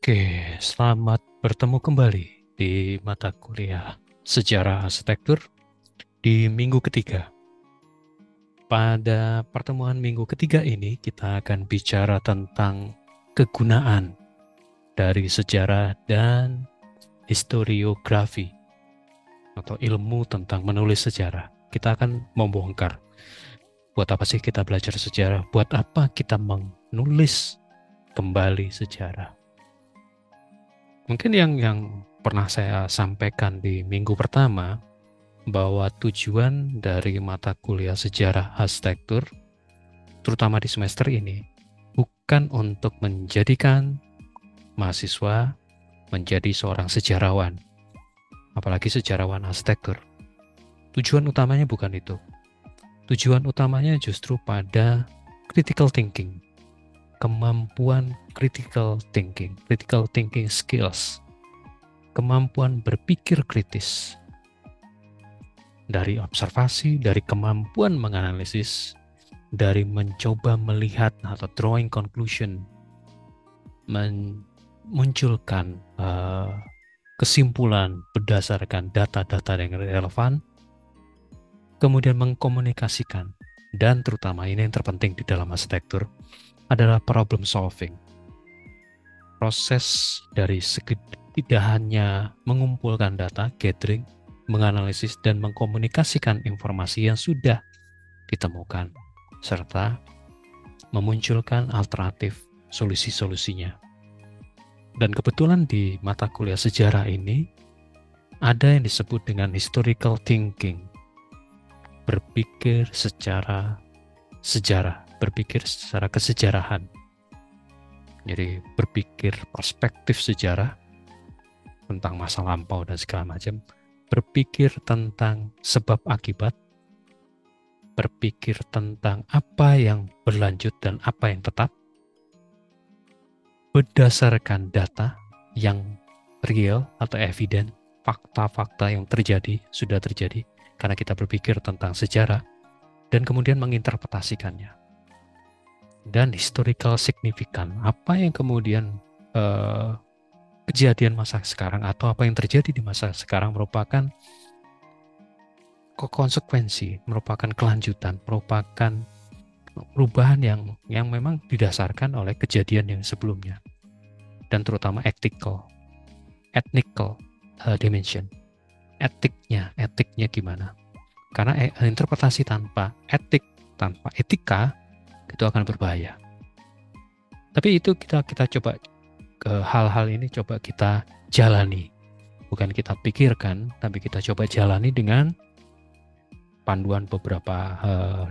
Oke, selamat bertemu kembali di mata kuliah Sejarah Arsitektur di minggu ketiga. Pada pertemuan minggu ketiga ini, kita akan bicara tentang kegunaan dari sejarah dan historiografi atau ilmu tentang menulis sejarah. Kita akan membongkar buat apa sih kita belajar sejarah, buat apa kita menulis kembali sejarah. Mungkin yang pernah saya sampaikan di minggu pertama, bahwa tujuan dari mata kuliah sejarah arsitektur, terutama di semester ini, bukan untuk menjadikan mahasiswa menjadi seorang sejarawan, apalagi sejarawan arsitektur. Tujuan utamanya bukan itu. Tujuan utamanya justru pada critical thinking, kemampuan critical thinking skills, kemampuan berpikir kritis, dari observasi, dari kemampuan menganalisis, dari mencoba melihat atau drawing conclusion, memunculkan kesimpulan berdasarkan data-data yang relevan, kemudian mengkomunikasikan, dan terutama ini yang terpenting di dalam arsitektur adalah problem solving. Proses dari tidak hanya mengumpulkan data, gathering, menganalisis dan mengkomunikasikan informasi yang sudah ditemukan, serta memunculkan alternatif solusi-solusinya. Dan kebetulan di mata kuliah sejarah ini, ada yang disebut dengan historical thinking, berpikir secara sejarah, berpikir secara kesejarahan. Jadi berpikir perspektif sejarah tentang masa lampau dan segala macam, berpikir tentang sebab akibat, berpikir tentang apa yang berlanjut dan apa yang tetap, berdasarkan data yang real atau evident, fakta-fakta yang terjadi, sudah terjadi, karena kita berpikir tentang sejarah, dan kemudian menginterpretasikannya. Dan historical signifikan, apa yang kemudian kejadian masa sekarang atau apa yang terjadi di masa sekarang merupakan konsekuensi, merupakan kelanjutan, merupakan perubahan yang memang didasarkan oleh kejadian yang sebelumnya, dan terutama ethnical dimension, etiknya gimana? Karena interpretasi tanpa etik, tanpa etika itu akan berbahaya. Tapi itu kita coba ke hal-hal ini coba kita jalani, bukan kita pikirkan, tapi kita coba jalani dengan panduan beberapa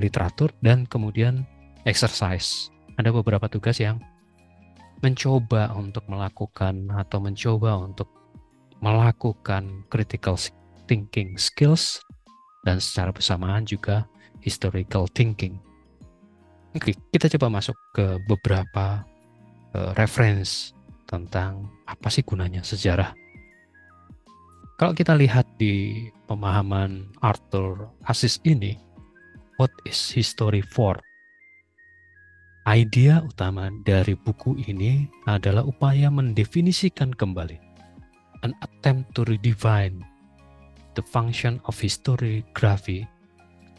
literatur dan kemudian exercise. Ada beberapa tugas yang mencoba untuk melakukan atau mencoba untuk melakukan critical thinking skills dan secara bersamaan juga historical thinking. Oke, kita coba masuk ke beberapa reference tentang apa sih gunanya sejarah. Kalau kita lihat di pemahaman Arthur Assis ini, what is history for? Idea utama dari buku ini adalah upaya mendefinisikan kembali, an attempt to redefine the function of historiography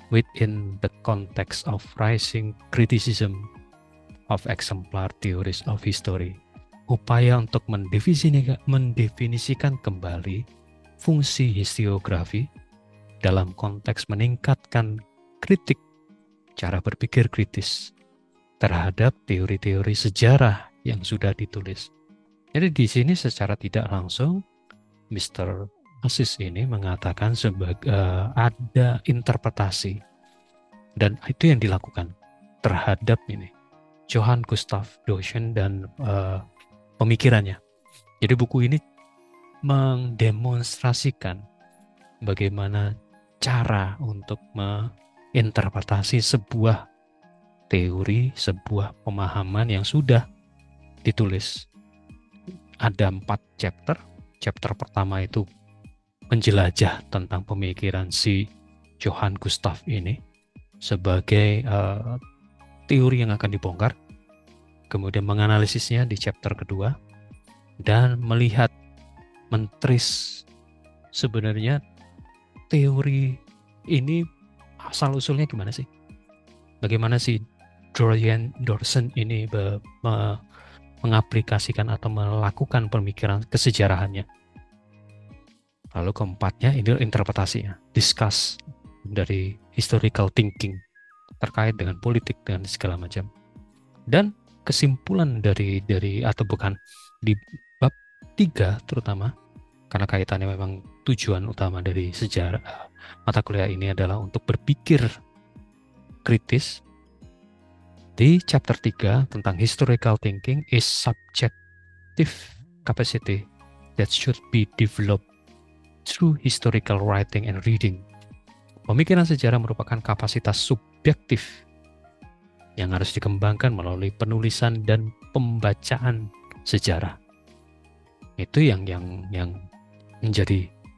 within the context of rising criticism of exemplar theories of history. Upaya untuk mendefinisikan kembali fungsi historiografi dalam konteks meningkatkan kritik, cara berpikir kritis terhadap teori-teori sejarah yang sudah ditulis. Jadi di sini secara tidak langsung Mr. Assis ini mengatakan ada interpretasi, dan itu yang dilakukan terhadap ini Johann Gustav Deutschen dan pemikirannya. Jadi buku ini mendemonstrasikan bagaimana cara untuk menginterpretasi sebuah teori, sebuah pemahaman yang sudah ditulis. Ada 4 chapter. Chapter pertama itu menjelajah tentang pemikiran si Johann Gustav ini sebagai teori yang akan dibongkar, kemudian menganalisisnya di chapter kedua, dan melihat, mentris sebenarnya teori ini asal-usulnya gimana sih? Bagaimana sih Dorsen ini mengaplikasikan atau melakukan pemikiran kesejarahannya. Lalu keempatnya ini interpretasinya, discuss dari historical thinking terkait dengan politik dan segala macam. Dan kesimpulan dari atau bukan di bab 3 terutama, karena kaitannya memang tujuan utama dari sejarah mata kuliah ini adalah untuk berpikir kritis. Di chapter 3 tentang historical thinking is subjective capacity that should be developed through historical writing and reading. Pemikiran sejarah merupakan kapasitas subjektif yang harus dikembangkan melalui penulisan dan pembacaan sejarah. Itu yang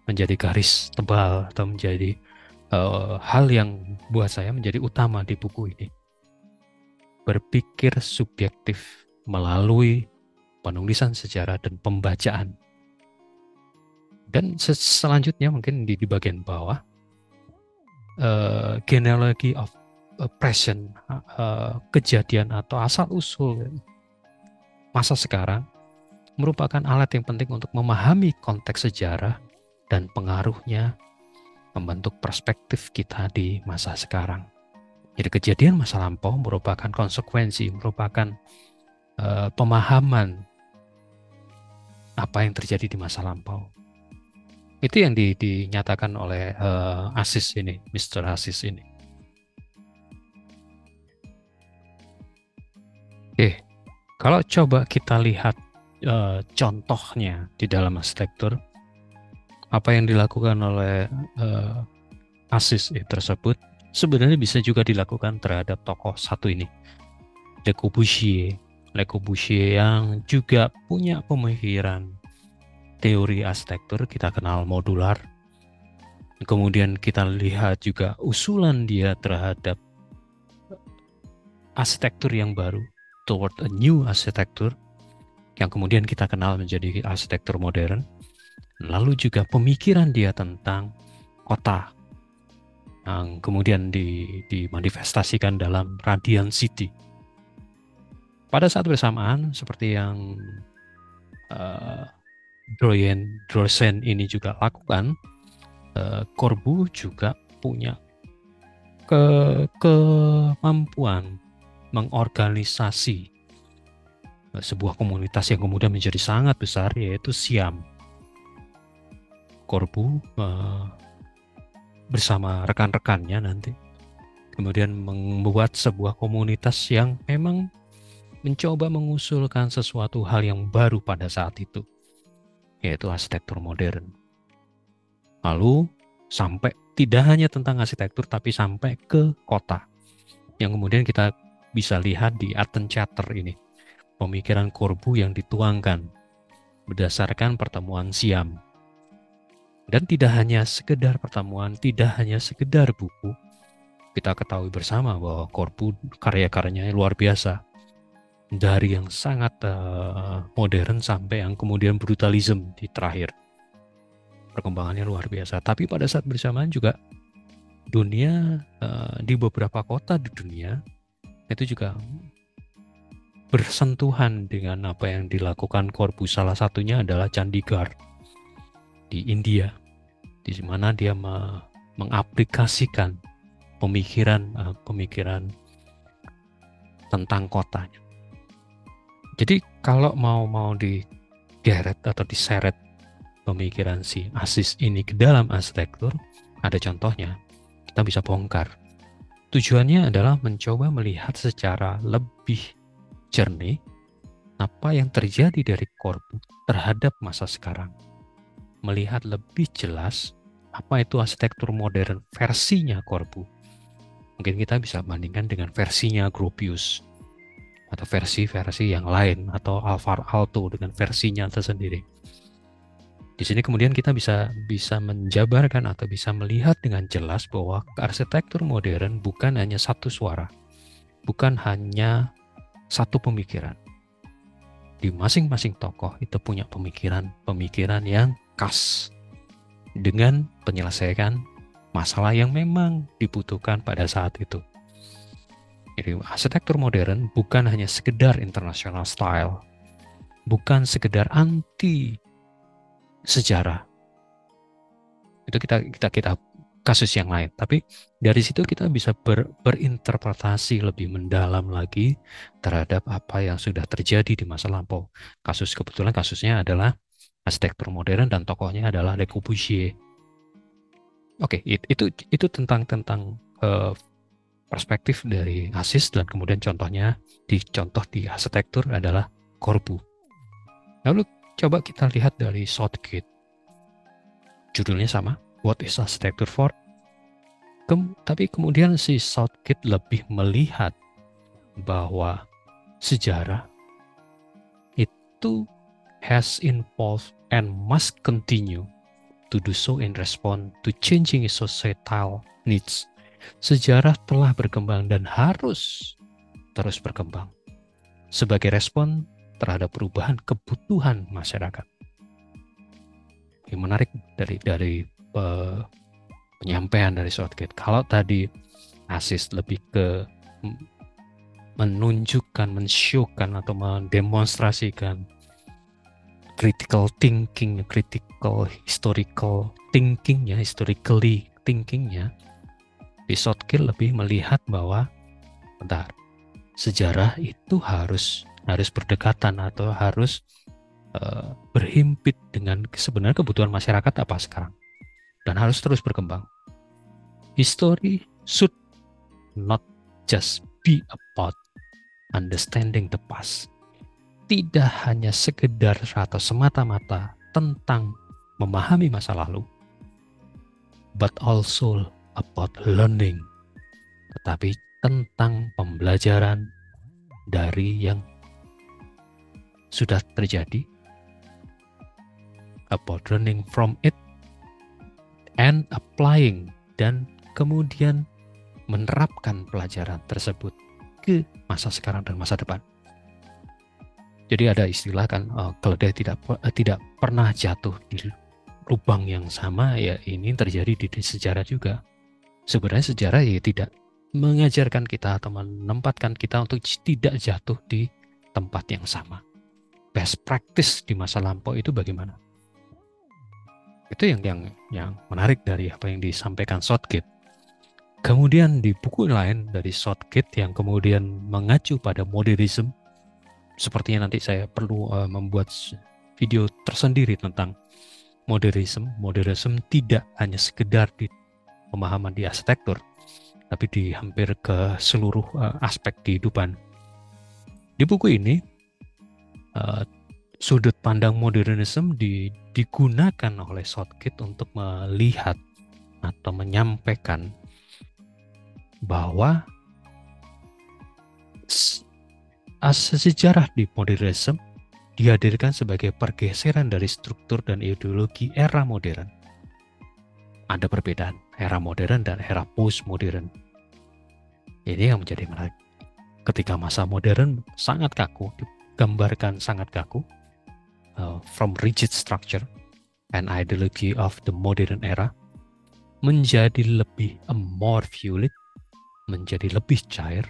menjadi garis tebal atau menjadi hal yang buat saya menjadi utama di buku ini. Berpikir subjektif melalui penulisan sejarah dan pembacaan. Dan selanjutnya mungkin di bagian bawah, genealogy of present, kejadian atau asal-usul masa sekarang merupakan alat yang penting untuk memahami konteks sejarah dan pengaruhnya membentuk perspektif kita di masa sekarang. Jadi kejadian masa lampau merupakan konsekuensi, merupakan pemahaman apa yang terjadi di masa lampau. Itu yang dinyatakan oleh Aziz ini, Mr. Aziz ini. Oke, kalau coba kita lihat contohnya di dalam arsitektur, apa yang dilakukan oleh Aziz tersebut sebenarnya bisa juga dilakukan terhadap tokoh satu ini, Le Corbusier. Le Corbusier yang juga punya pemikiran teori arsitektur, kita kenal modular. Kemudian kita lihat juga usulan dia terhadap arsitektur yang baru, toward a new arsitektur, yang kemudian kita kenal menjadi arsitektur modern. Lalu juga pemikiran dia tentang kota, yang kemudian dimanifestasikan dalam Radiant City. Pada saat bersamaan, seperti yang Dorsen ini juga lakukan, Corbu juga punya kemampuan mengorganisasi sebuah komunitas yang kemudian menjadi sangat besar, yaitu Siam. Corbu bersama rekan-rekannya nanti kemudian membuat sebuah komunitas yang memang mencoba mengusulkan sesuatu hal yang baru pada saat itu, yaitu arsitektur modern. Lalu sampai tidak hanya tentang arsitektur, tapi sampai ke kota, yang kemudian kita bisa lihat di Attenchatter ini, pemikiran Corbu yang dituangkan berdasarkan pertemuan Siam. Dan tidak hanya sekedar pertemuan, tidak hanya sekedar buku. Kita ketahui bersama bahwa Corbu karya-karyanya luar biasa. Dari yang sangat modern sampai yang kemudian brutalisme di terakhir. Perkembangannya luar biasa. Tapi pada saat bersamaan juga dunia, di beberapa kota di dunia, itu juga bersentuhan dengan apa yang dilakukan Corbu. Salah satunya adalah Chandigarh di India, di mana dia mengaplikasikan pemikiran tentang kotanya. Jadi kalau mau digeret atau diseret pemikiran si Aziz ini ke dalam arsitektur, ada contohnya, kita bisa bongkar. Tujuannya adalah mencoba melihat secara lebih jernih apa yang terjadi dari Corbu terhadap masa sekarang. Melihat lebih jelas apa itu arsitektur modern versinya Corbu. Mungkin kita bisa bandingkan dengan versinya Gropius atau versi-versi yang lain, atau Alvar Aalto dengan versinya tersendiri. Di sini kemudian kita bisa menjabarkan atau bisa melihat dengan jelas bahwa arsitektur modern bukan hanya satu suara, bukan hanya satu pemikiran. di masing-masing tokoh itu punya pemikiran yang khas dengan penyelesaian masalah yang memang dibutuhkan pada saat itu. Jadi arsitektur modern bukan hanya sekedar international style, bukan sekedar anti sejarah. Itu kita kasus yang lain. Tapi dari situ kita bisa berinterpretasi lebih mendalam lagi terhadap apa yang sudah terjadi di masa lampau. Kebetulan kasusnya adalah arsitektur modern dan tokohnya adalah Le Corbusier. Oke, itu tentang perspektif dari Aziz, dan kemudian contoh di arsitektur adalah Corbu. Lalu coba kita lihat dari Southgate. Judulnya sama, What is Architecture for? Tapi kemudian si Southgate lebih melihat bahwa sejarah itu has involved and must continue to do so in response to changing societal needs. Sejarah telah berkembang dan harus terus berkembang sebagai respon terhadap perubahan kebutuhan masyarakat. Yang menarik dari penyampaian dari Southgate. Kalau tadi Aziz lebih ke menunjukkan, men-showkan atau mendemonstrasikan critical thinking, critical historical thinkingnya, historically thinkingnya, di Southgate lebih melihat bahwa sejarah itu harus berdekatan atau harus berhimpit dengan sebenarnya kebutuhan masyarakat apa sekarang, dan harus terus berkembang. History should not just be about understanding the past. Tidak hanya sekedar atau semata-mata tentang memahami masa lalu, but also about learning, tetapi tentang pembelajaran dari yang sudah terjadi, about learning from it and applying, dan kemudian menerapkan pelajaran tersebut ke masa sekarang dan masa depan. Jadi ada istilah kan, keledai tidak pernah jatuh di lubang yang sama, ya ini terjadi di sejarah juga. Sebenarnya sejarah ya tidak mengajarkan kita atau menempatkan kita untuk tidak jatuh di tempat yang sama. Best practice di masa lampau itu bagaimana? Itu yang menarik dari apa yang disampaikan Southgate. Kemudian di buku lain dari Southgate yang kemudian mengacu pada modernisme, sepertinya nanti saya perlu membuat video tersendiri tentang modernisme. Modernisme tidak hanya sekedar di pemahaman di arsitektur, tapi di hampir ke seluruh aspek kehidupan. Di buku ini, sudut pandang modernisme digunakan oleh Southgate untuk melihat atau menyampaikan bahwa sejarah di modernisme dihadirkan sebagai pergeseran dari struktur dan ideologi era modern. Ada perbedaan era modern dan era postmodern. Ini yang menjadi menarik. Ketika masa modern sangat kaku, digambarkan sangat kaku, from rigid structure and ideology of the modern era, menjadi lebih more fluid, menjadi lebih cair,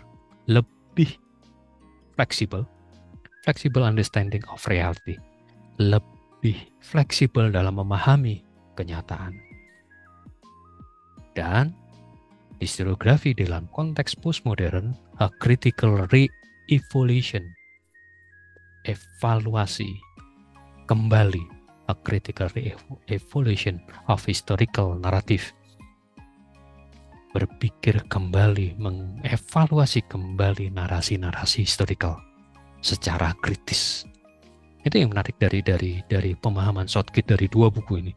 lebih fleksibel understanding of reality, lebih fleksibel dalam memahami kenyataan. Dan historiografi dalam konteks postmodern, a critical re-evaluation, evaluasi kembali, a critical re-evaluation of historical narrative, berpikir kembali, mengevaluasi kembali narasi-narasi historical secara kritis. Itu yang menarik dari pemahaman Southgate dari dua buku ini,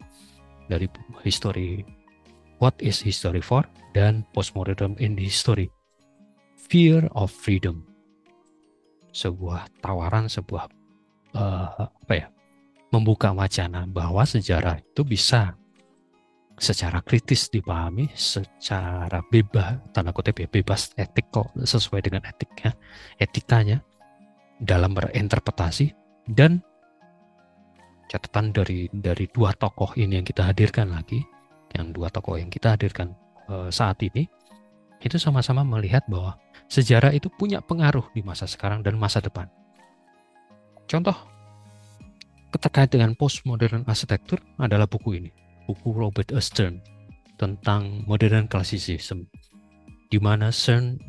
dari history What is History for dan Postmodern in History, Fear of Freedom. Sebuah tawaran, sebuah membuka wacana bahwa sejarah itu bisa secara kritis dipahami, secara bebas, tanda kutip ya, bebas etikal, sesuai dengan etikanya dalam berinterpretasi, Dan catatan dari dua tokoh ini yang kita hadirkan lagi, saat ini, itu sama-sama melihat bahwa sejarah itu punya pengaruh di masa sekarang dan masa depan. Contoh terkait dengan postmodern arsitektur adalah buku ini, buku Robert A. Stern tentang modern classicism, di mana Stern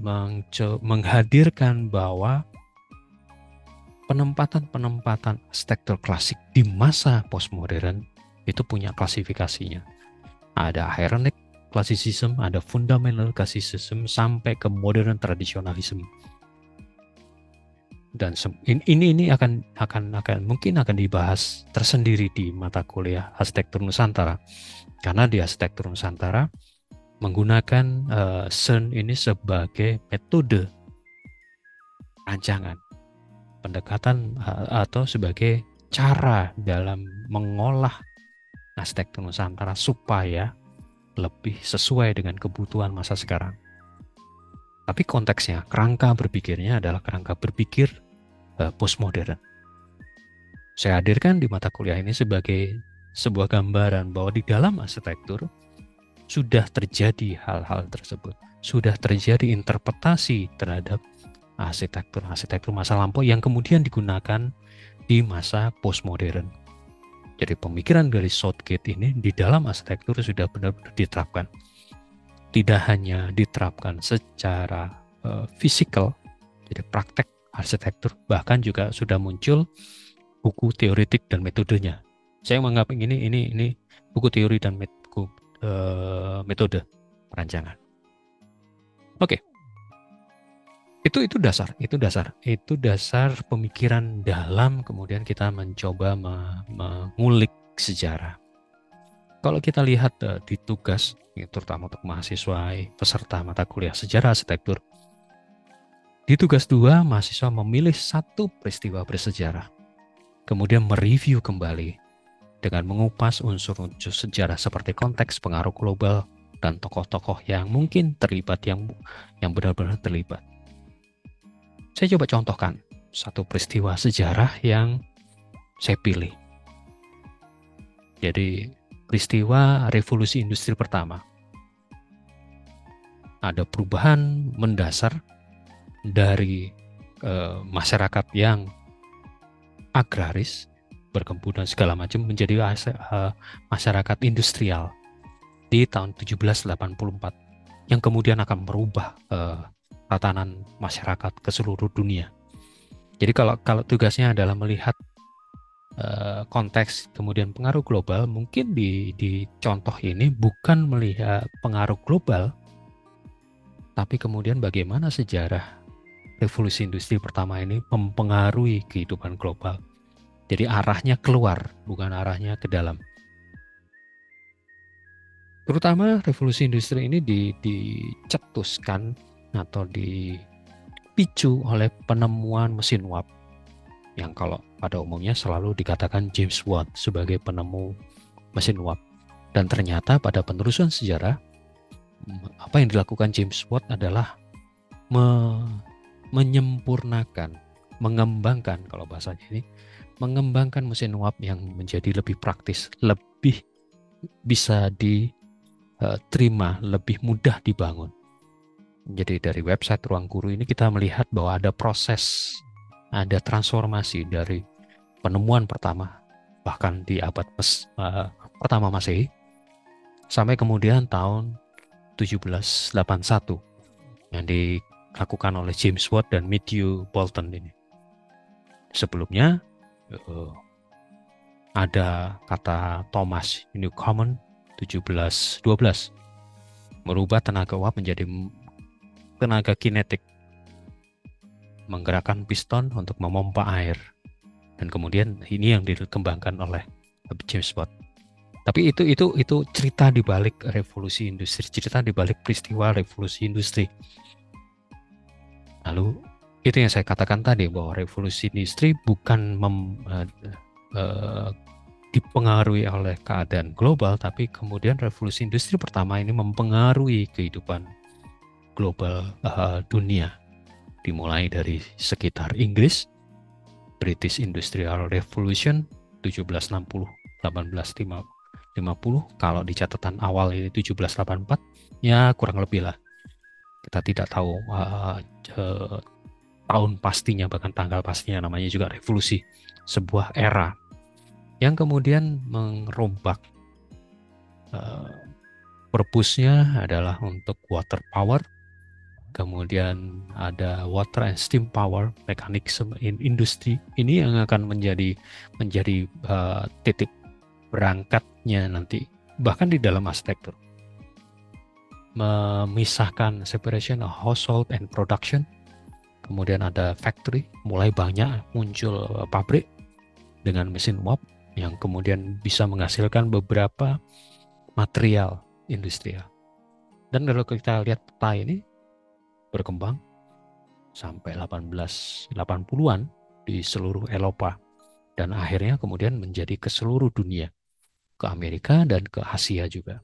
menghadirkan bahwa penempatan arsitektur klasik di masa postmodern itu punya klasifikasinya. Ada hierarchic classicism, ada fundamental classicism, sampai ke modern traditionalism. Dan ini akan mungkin akan dibahas tersendiri di mata kuliah arsitektur Nusantara, karena di arsitektur Nusantara menggunakan Stern ini sebagai metode rancangan, pendekatan atau sebagai cara dalam mengolah arsitektur Nusantara supaya lebih sesuai dengan kebutuhan masa sekarang. Tapi konteksnya, kerangka berpikirnya adalah kerangka berpikir postmodern. Saya hadirkan di mata kuliah ini sebagai sebuah gambaran bahwa di dalam arsitektur sudah terjadi hal-hal tersebut, sudah terjadi interpretasi terhadap arsitektur masa lampau yang kemudian digunakan di masa postmodern. Jadi pemikiran dari Southgate ini di dalam arsitektur sudah benar-benar diterapkan. Tidak hanya diterapkan secara fisikal, jadi praktek arsitektur, bahkan juga sudah muncul buku teoretik dan metodenya. Saya menganggap ini buku teori dan metode perancangan. Oke. Itu dasar pemikiran dalam, kemudian kita mencoba mengulik sejarah. Kalau kita lihat di tugas, terutama untuk mahasiswa peserta mata kuliah sejarah arsitektur, di tugas 2 mahasiswa memilih satu peristiwa bersejarah, kemudian mereview kembali dengan mengupas unsur-unsur sejarah seperti konteks, pengaruh global, dan tokoh-tokoh yang mungkin terlibat, yang benar-benar terlibat. Saya coba contohkan satu peristiwa sejarah yang saya pilih. Jadi peristiwa revolusi industri pertama. Ada perubahan mendasar dari masyarakat yang agraris, berkebun dan segala macam, menjadi masyarakat industrial di tahun 1784 yang kemudian akan merubah tatanan masyarakat ke seluruh dunia. Jadi kalau tugasnya adalah melihat konteks kemudian pengaruh global, mungkin di contoh ini bukan melihat pengaruh global, tapi kemudian bagaimana sejarah revolusi industri pertama ini mempengaruhi kehidupan global. Jadi arahnya keluar, bukan arahnya ke dalam. Terutama revolusi industri ini dicetuskan atau dipicu oleh penemuan mesin uap, yang kalau pada umumnya selalu dikatakan James Watt sebagai penemu mesin uap. Dan ternyata pada penelusuran sejarah, apa yang dilakukan James Watt adalah menyempurnakan, mengembangkan, kalau bahasanya ini, mengembangkan mesin uap yang menjadi lebih praktis, lebih bisa diterima, lebih mudah dibangun. Jadi dari website Ruang Guru ini kita melihat bahwa ada proses, ada transformasi dari penemuan pertama, bahkan di abad pertama Masehi, sampai kemudian tahun 1781 yang dilakukan oleh James Watt dan Matthew Boulton ini. Sebelumnya ada kata Thomas Newcomen 1712 merubah tenaga uap menjadi tenaga kinetik, menggerakkan piston untuk memompa air, dan kemudian ini yang dikembangkan oleh James Watt. Tapi itu cerita di balik revolusi industri, cerita di balik peristiwa revolusi industri. Lalu itu yang saya katakan tadi, bahwa revolusi industri bukan dipengaruhi oleh keadaan global, tapi kemudian revolusi industri pertama ini mempengaruhi kehidupan global dunia, dimulai dari sekitar Inggris, British Industrial Revolution 1760 1850. Kalau di catatan awal ini 1784, ya kurang lebih lah. Kita tidak tahu tahun pastinya, bahkan tanggal pastinya. Namanya juga revolusi, sebuah era yang kemudian merombak. Purpose-nya adalah untuk water power, kemudian ada water and steam power mechanism in industry. Ini yang akan menjadi titik berangkatnya nanti, bahkan di dalam arsitektur. Memisahkan separation of household and production. Kemudian ada factory, mulai banyak muncul pabrik dengan mesin uap yang kemudian bisa menghasilkan beberapa material industrial. Dan kalau kita lihat peta ini berkembang sampai 1880-an di seluruh Eropa, dan akhirnya kemudian menjadi ke seluruh dunia, ke Amerika dan ke Asia juga.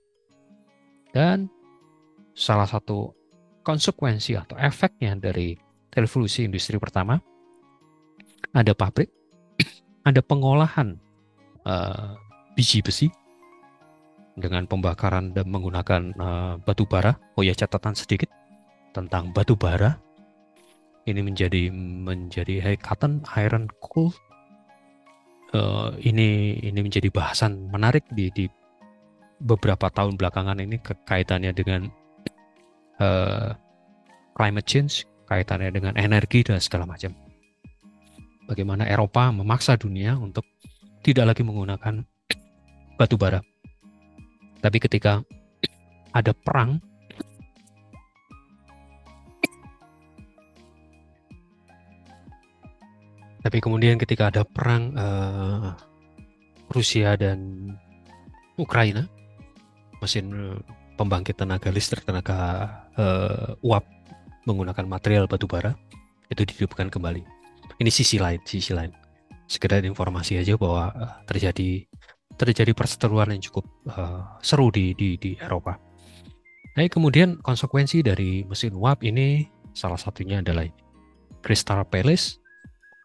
Dan salah satu konsekuensi atau efeknya dari revolusi industri pertama, ada pabrik, ada pengolahan biji besi dengan pembakaran dan menggunakan batu bara. Oh ya, catatan sedikit tentang batu bara. Ini menjadi cotton, iron, coal. Ini menjadi bahasan menarik di beberapa tahun belakangan ini, kaitannya dengan climate change, kaitannya dengan energi dan segala macam. Bagaimana Eropa memaksa dunia untuk tidak lagi menggunakan batu bara. Tapi ketika ada perang, Rusia dan Ukraina, mesin pembangkit tenaga listrik, tenaga uap menggunakan material batu bara itu dihidupkan kembali. Ini sisi lain. Sekedar informasi aja bahwa terjadi perseteruan yang cukup seru di Eropa. Nah, kemudian konsekuensi dari mesin uap ini salah satunya adalah Crystal Palace,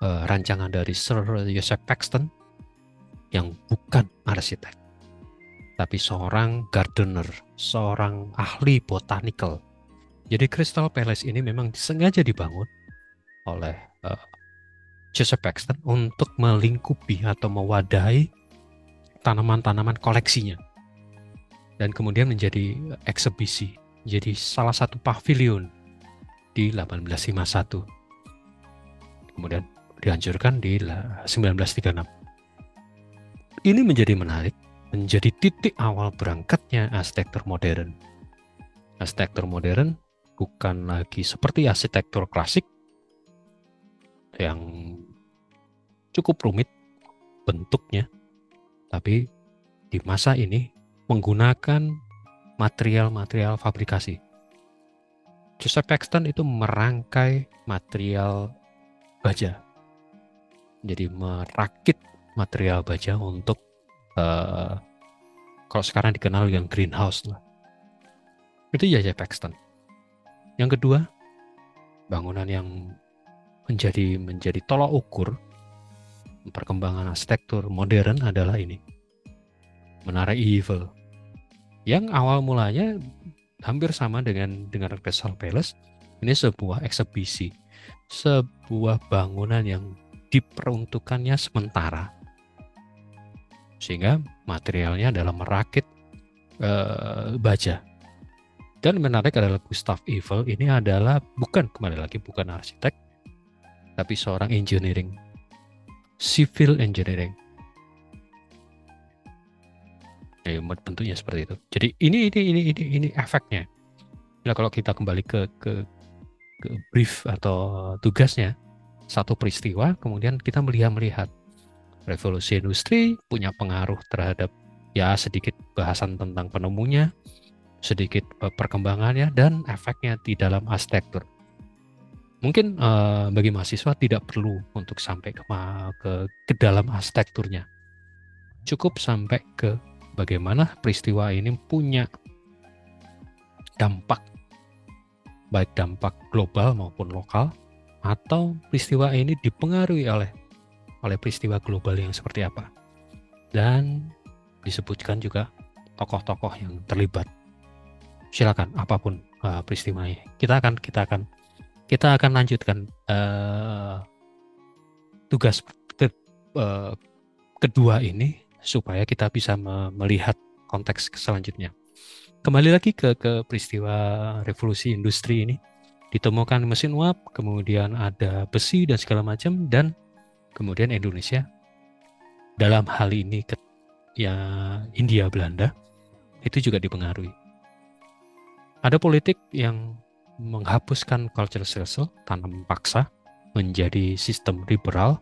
rancangan dari Sir Joseph Paxton yang bukan arsitek, tapi seorang gardener, seorang ahli botanical. Jadi Crystal Palace ini memang sengaja dibangun oleh Joseph Paxton untuk melingkupi atau mewadahi tanaman-tanaman koleksinya, dan kemudian menjadi eksebisi, jadi salah satu pavilion di 1851, kemudian dihancurkan di 1936. Ini menjadi menarik, menjadi titik awal berangkatnya arsitektur modern. Arsitektur modern bukan lagi seperti arsitektur klasik yang cukup rumit bentuknya, tapi di masa ini menggunakan material-material fabrikasi. Joseph Paxton itu merangkai material baja, jadi merakit material baja untuk kalau sekarang dikenal dengan greenhouse lah. Itu Joseph Paxton. Yang kedua, bangunan yang menjadi tolak ukur perkembangan arsitektur modern adalah ini, Menara Eiffel, yang awal mulanya hampir sama dengan Crystal Palace. Ini sebuah eksebisi, sebuah bangunan yang diperuntukannya sementara, sehingga materialnya adalah merakit baja. Dan menarik adalah Gustav Eiffel ini adalah bukan arsitek, tapi seorang engineering, civil engineering. Ya, bentuknya seperti itu. Jadi ini efeknya. Nah, kalau kita kembali ke brief atau tugasnya, satu peristiwa, kemudian kita melihat revolusi industri punya pengaruh terhadap, ya, sedikit bahasan tentang penemunya, sedikit perkembangannya, dan efeknya di dalam arsitektur. Mungkin bagi mahasiswa tidak perlu untuk sampai ke dalam arsitekturnya. Cukup sampai ke bagaimana peristiwa ini punya dampak, baik dampak global maupun lokal, atau peristiwa ini dipengaruhi oleh oleh peristiwa global yang seperti apa. Dan disebutkan juga tokoh-tokoh yang terlibat. Silakan apapun peristiwanya. Kita akan lanjutkan tugas kedua ini supaya kita bisa melihat konteks selanjutnya. Kembali lagi ke peristiwa revolusi industri ini. Ditemukan mesin uap, kemudian ada besi dan segala macam, dan kemudian Indonesia dalam hal ini ya Hindia Belanda itu juga dipengaruhi. Ada politik yang menghapuskan culture reversal, tanam paksa, menjadi sistem liberal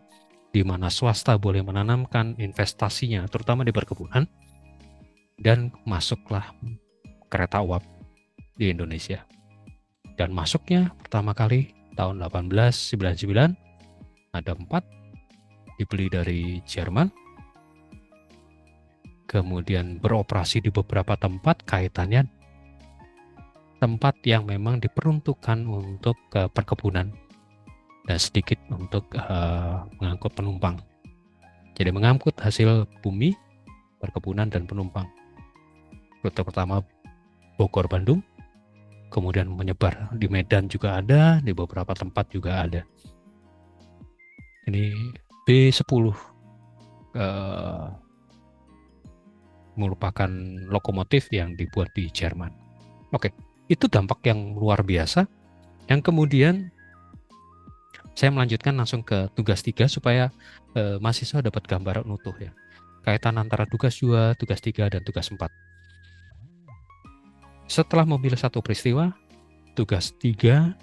di mana swasta boleh menanamkan investasinya terutama di perkebunan, dan masuklah kereta uap di Indonesia. Dan masuknya pertama kali tahun 1899, ada 4, dibeli dari Jerman, kemudian beroperasi di beberapa tempat, kaitannya tempat yang memang diperuntukkan untuk perkebunan dan sedikit untuk mengangkut penumpang. Jadi mengangkut hasil bumi, perkebunan, dan penumpang. Rute pertama Bogor-Bandung, kemudian menyebar di Medan juga ada, di beberapa tempat juga ada. Ini B10 merupakan lokomotif yang dibuat di Jerman. Oke, itu dampak yang luar biasa. Yang kemudian saya melanjutkan langsung ke tugas 3 supaya mahasiswa dapat gambaran utuh ya. Kaitan antara tugas 2, tugas 3, dan tugas 4. Setelah memilih satu peristiwa, tugas 2,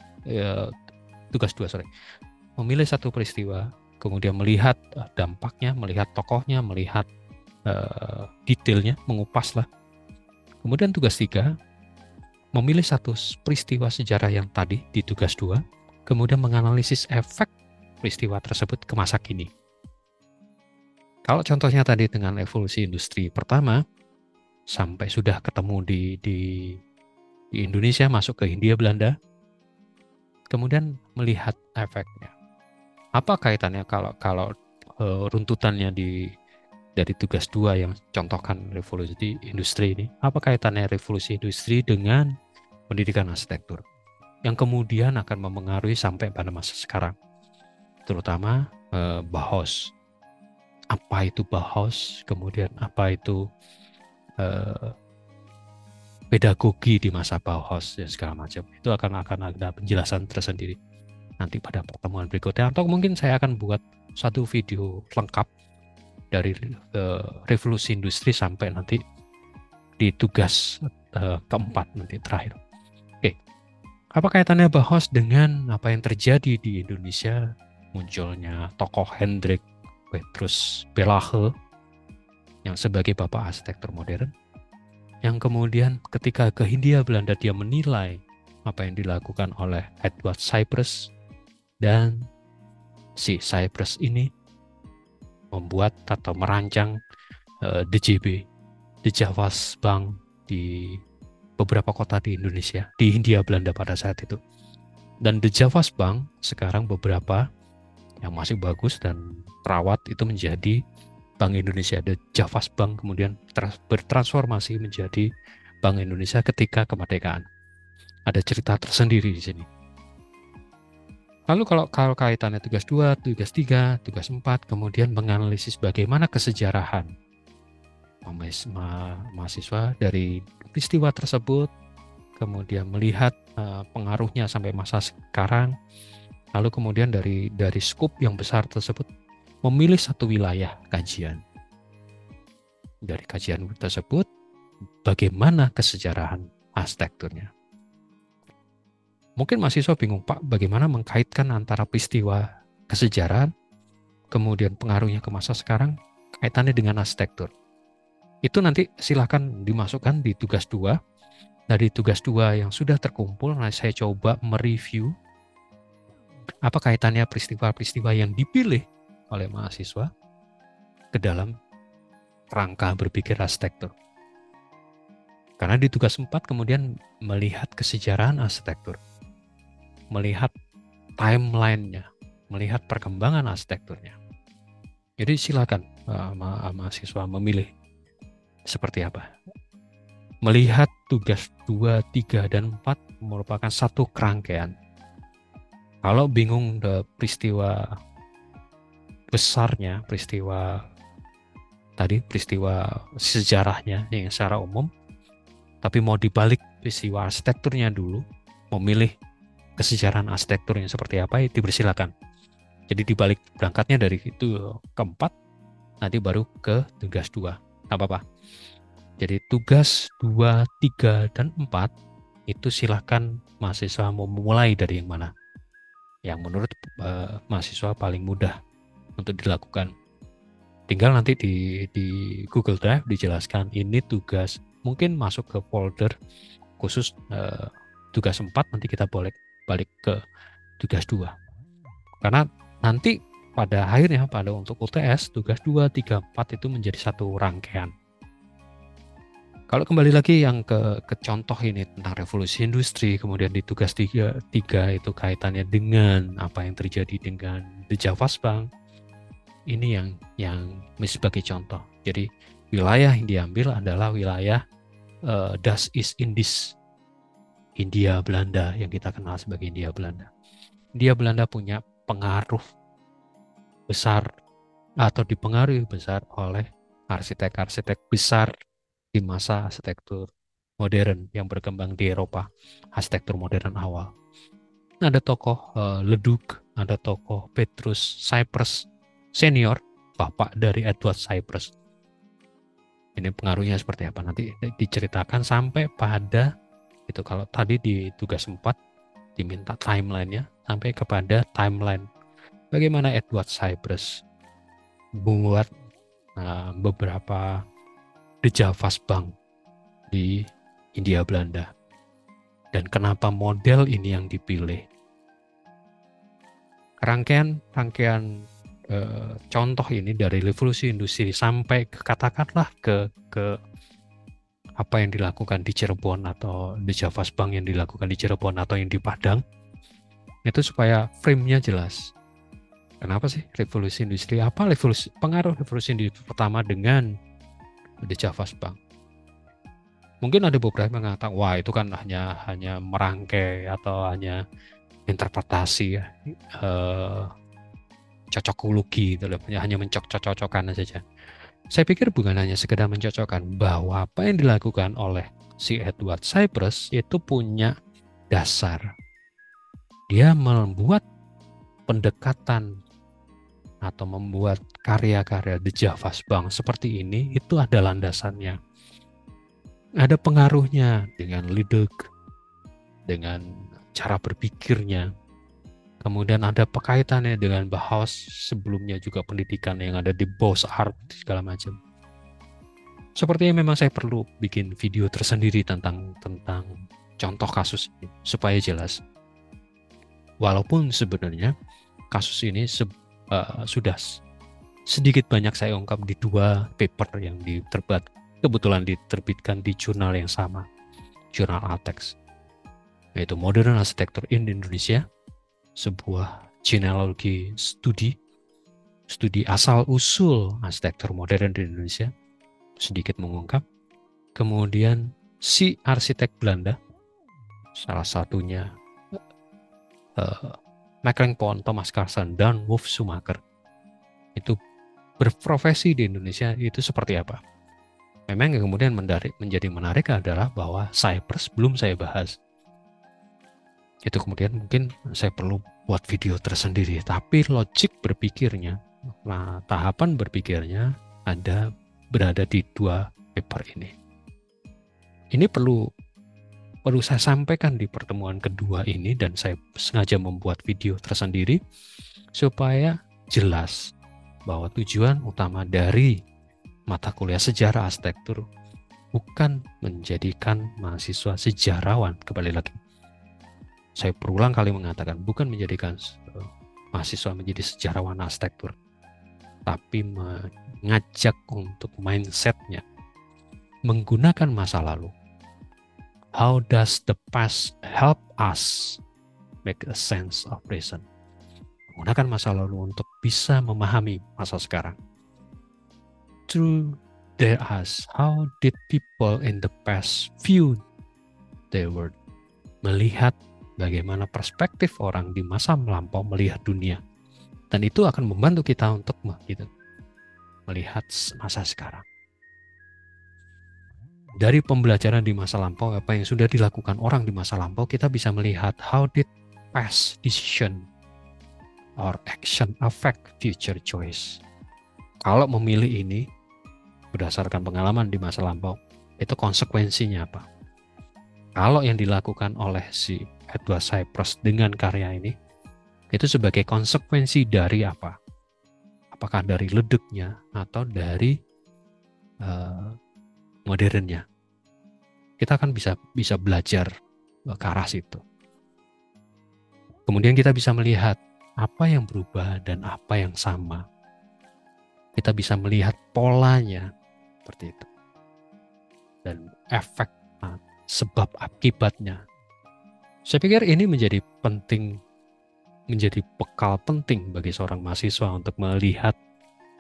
memilih satu peristiwa, kemudian melihat dampaknya, melihat tokohnya, melihat detailnya, mengupas lah. Kemudian tugas 3, memilih satu peristiwa sejarah yang tadi di tugas 2, kemudian menganalisis efek peristiwa tersebut ke masa kini. Kalau contohnya tadi dengan evolusi industri pertama, sampai sudah ketemu di Indonesia, masuk ke Hindia Belanda, kemudian melihat efeknya. Apa kaitannya kalau runtutannya dari tugas 2 yang contohkan revolusi industri ini, apa kaitannya revolusi industri dengan pendidikan arsitektur yang kemudian akan mempengaruhi sampai pada masa sekarang, terutama Bauhaus. Apa itu Bauhaus, kemudian apa itu pedagogi di masa Bauhaus dan segala macam. Itu akan ada penjelasan tersendiri nanti pada pertemuan berikutnya, atau mungkin saya akan buat satu video lengkap dari revolusi industri sampai nanti di tugas keempat nanti terakhir. Oke, apa kaitannya Bauhaus dengan apa yang terjadi di Indonesia? Munculnya tokoh Hendrik Petrus Belahe yang sebagai bapak arsitektur modern, yang kemudian ketika ke Hindia Belanda dia menilai apa yang dilakukan oleh Edward Cypress, dan si Cypress ini membuat atau merancang DJB, The Javas Bank, di beberapa kota di Indonesia, di Hindia Belanda pada saat itu. Dan The Javas Bank sekarang beberapa yang masih bagus dan terawat itu menjadi Bank Indonesia. The Javas Bank kemudian bertransformasi menjadi Bank Indonesia ketika kemerdekaan. Ada cerita tersendiri di sini. Lalu kalau kaitannya tugas 2, tugas 3, tugas 4, kemudian menganalisis bagaimana kesejarahan mahasiswa dari peristiwa tersebut, kemudian melihat pengaruhnya sampai masa sekarang, lalu kemudian dari skup yang besar tersebut memilih satu wilayah kajian. Dari kajian tersebut, bagaimana kesejarahan arsitekturnya. Mungkin mahasiswa bingung, Pak, bagaimana mengkaitkan antara peristiwa kesejarahan, kemudian pengaruhnya ke masa sekarang, kaitannya dengan arsitektur. Itu nanti silakan dimasukkan di tugas 2. Dari tugas 2 yang sudah terkumpul, nah saya coba mereview apa kaitannya peristiwa-peristiwa yang dipilih oleh mahasiswa ke dalam rangka berpikir arsitektur. Karena di tugas 4 kemudian melihat kesejarahan arsitektur, melihat timeline-nya, melihat perkembangan arsitekturnya. Jadi silakan mahasiswa memilih seperti apa. Melihat tugas 2, 3, dan 4 merupakan satu kerangkaian. Kalau bingung peristiwa besarnya, peristiwa sejarahnya yang secara umum, tapi mau dibalik peristiwa arsitekturnya dulu, memilih kesejarahan arsitekturnya seperti apa, itu dipersilakan. Jadi dibalik berangkatnya dari itu keempat, nanti baru ke tugas 2. Nggak apa-apa. Jadi tugas 2, 3, dan 4 itu silahkan mahasiswa mau memulai dari yang mana. Yang menurut mahasiswa paling mudah untuk dilakukan. Tinggal nanti di Google Drive dijelaskan ini tugas, mungkin masuk ke folder khusus tugas 4, nanti kita balik ke tugas 2. Karena nanti pada akhirnya untuk UTS tugas 2, 3, 4 itu menjadi satu rangkaian. Kalau kembali lagi yang ke contoh ini tentang revolusi industri, kemudian di tugas 3 itu kaitannya dengan apa yang terjadi dengan The Javas Bank. Ini yang sebagai contoh. Jadi wilayah yang diambil adalah wilayah Das East Indies, Hindia Belanda, yang kita kenal sebagai Hindia Belanda. Hindia Belanda punya pengaruh besar atau dipengaruhi besar oleh arsitek-arsitek besar di masa arsitektur modern yang berkembang di Eropa, arsitektur modern awal. Ada tokoh Leduc, ada tokoh Petrus Cyprus senior, bapak dari Edward Cyprus. Ini pengaruhnya seperti apa nanti diceritakan sampai pada itu. Kalau tadi di tugas 4 diminta timeline-nya, sampai kepada timeline bagaimana Edward Cyprus membuat beberapa The Javas Bank di Hindia Belanda, dan kenapa model ini yang dipilih. Rangkaian contoh ini dari revolusi industri sampai katakanlah ke apa yang dilakukan di Cirebon atau di Javas Bank yang dilakukan di Cirebon atau yang di Padang, itu supaya frame-nya jelas. Kenapa sih revolusi industri? Apa pengaruh revolusi industri pertama dengan di Javas Bank? Mungkin ada beberapa yang mengatakan, wah itu kan hanya merangkai atau hanya interpretasi ya. Cocokologi, hanya mencocok-cocokkan saja. Saya pikir bukan hanya sekedar mencocokkan, bahwa apa yang dilakukan oleh si Edward Cyprus itu punya dasar. Dia membuat pendekatan atau membuat karya-karya The Javas Bank seperti ini, itu ada landasannya. Ada pengaruhnya dengan Leduc, dengan cara berpikirnya. Kemudian ada kaitannya dengan Bauhaus sebelumnya juga, pendidikan yang ada di Beaux Arts segala macam. Sepertinya memang saya perlu bikin video tersendiri tentang contoh kasus ini supaya jelas. Walaupun sebenarnya kasus ini sudah sedikit banyak saya ungkap di 2 paper yang kebetulan diterbitkan di jurnal yang sama, jurnal Altex, yaitu Modern Architecture in Indonesia, sebuah genealogi studi asal-usul arsitektur modern di Indonesia, sedikit mengungkap. Kemudian si arsitek Belanda, salah satunya Mecklenburg, Thomas Carson, dan Wolf Schumacher, itu berprofesi di Indonesia itu seperti apa. Memang yang kemudian menjadi menarik adalah bahwa Cyprus belum saya bahas. Itu kemudian mungkin saya perlu buat video tersendiri, tapi logik berpikirnya, tahapan berpikirnya berada di 2 paper ini. Ini perlu saya sampaikan di pertemuan kedua ini, dan saya sengaja membuat video tersendiri supaya jelas bahwa tujuan utama dari mata kuliah sejarah arsitektur bukan menjadikan mahasiswa sejarawan. Kembali lagi, saya berulang kali mengatakan, bukan menjadikan mahasiswa menjadi sejarawan arsitektur, tapi mengajak untuk mindsetnya menggunakan masa lalu. How does the past help us make a sense of present? Menggunakan masa lalu untuk bisa memahami masa sekarang. through their eyes, how did people in the past view their world? Melihat bagaimana perspektif orang di masa melampau melihat dunia. Dan itu akan membantu kita untuk melihat masa sekarang. Dari pembelajaran di masa lampau, apa yang sudah dilakukan orang di masa lampau, kita bisa melihat how did past decision or action affect future choice. Kalau memilih ini berdasarkan pengalaman di masa lampau, itu konsekuensinya apa? Kalau yang dilakukan oleh si Edward Cypress dengan karya ini, itu sebagai konsekuensi dari apa? Apakah dari ledeknya atau dari modernnya? Kita akan bisa belajar ke arah situ. Kemudian kita bisa melihat apa yang berubah dan apa yang sama. Kita bisa melihat polanya seperti itu. Dan efek sebab akibatnya. Saya pikir ini menjadi bekal penting bagi seorang mahasiswa untuk melihat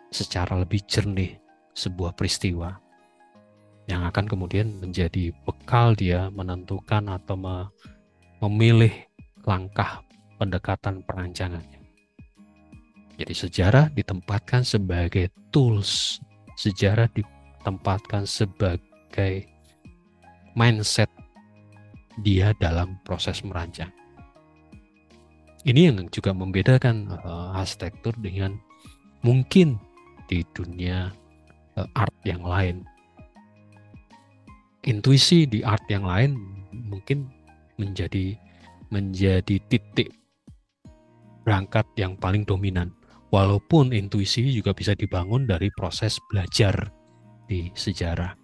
secara lebih jernih sebuah peristiwa yang akan kemudian menjadi bekal dia menentukan atau memilih langkah pendekatan perancangannya. Jadi sejarah ditempatkan sebagai tools, sejarah ditempatkan sebagai mindset dia dalam proses merancang. Ini yang juga membedakan arsitektur dengan mungkin di dunia art yang lain. Intuisi di art yang lain mungkin menjadi titik berangkat yang paling dominan. Walaupun intuisi juga bisa dibangun dari proses belajar di sejarah.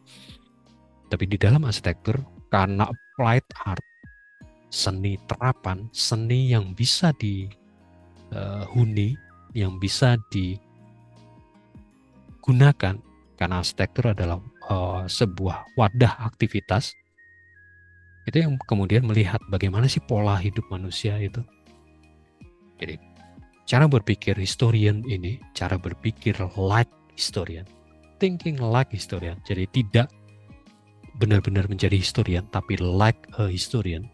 Tapi di dalam arsitektur, karena applied art, seni terapan, seni yang bisa dihuni, yang bisa digunakan, karena arsitektur adalah sebuah wadah aktivitas, itu yang kemudian melihat bagaimana sih pola hidup manusia itu. Jadi cara berpikir historian ini, cara berpikir like historian, thinking like historian, jadi tidak benar-benar menjadi historian, tapi like a historian,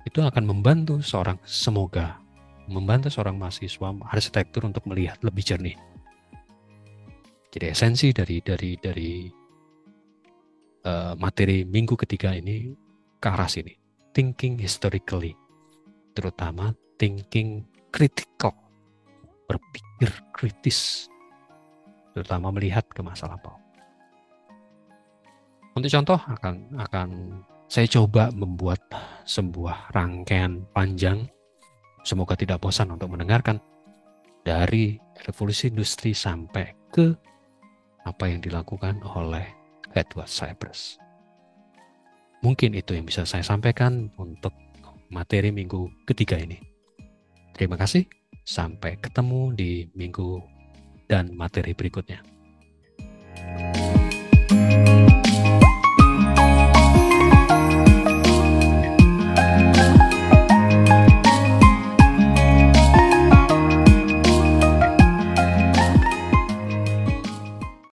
itu akan membantu seorang mahasiswa arsitektur untuk melihat lebih jernih. Jadi esensi dari materi minggu ketiga ini ke arah sini, thinking historically, terutama thinking critical, berpikir kritis, terutama melihat ke masa lampau. Untuk contoh akan saya coba membuat sebuah rangkaian panjang, semoga tidak bosan untuk mendengarkan, dari revolusi industri sampai ke apa yang dilakukan oleh Edward Cypress. Mungkin itu yang bisa saya sampaikan untuk materi minggu ketiga ini. Terima kasih, sampai ketemu di minggu dan materi berikutnya.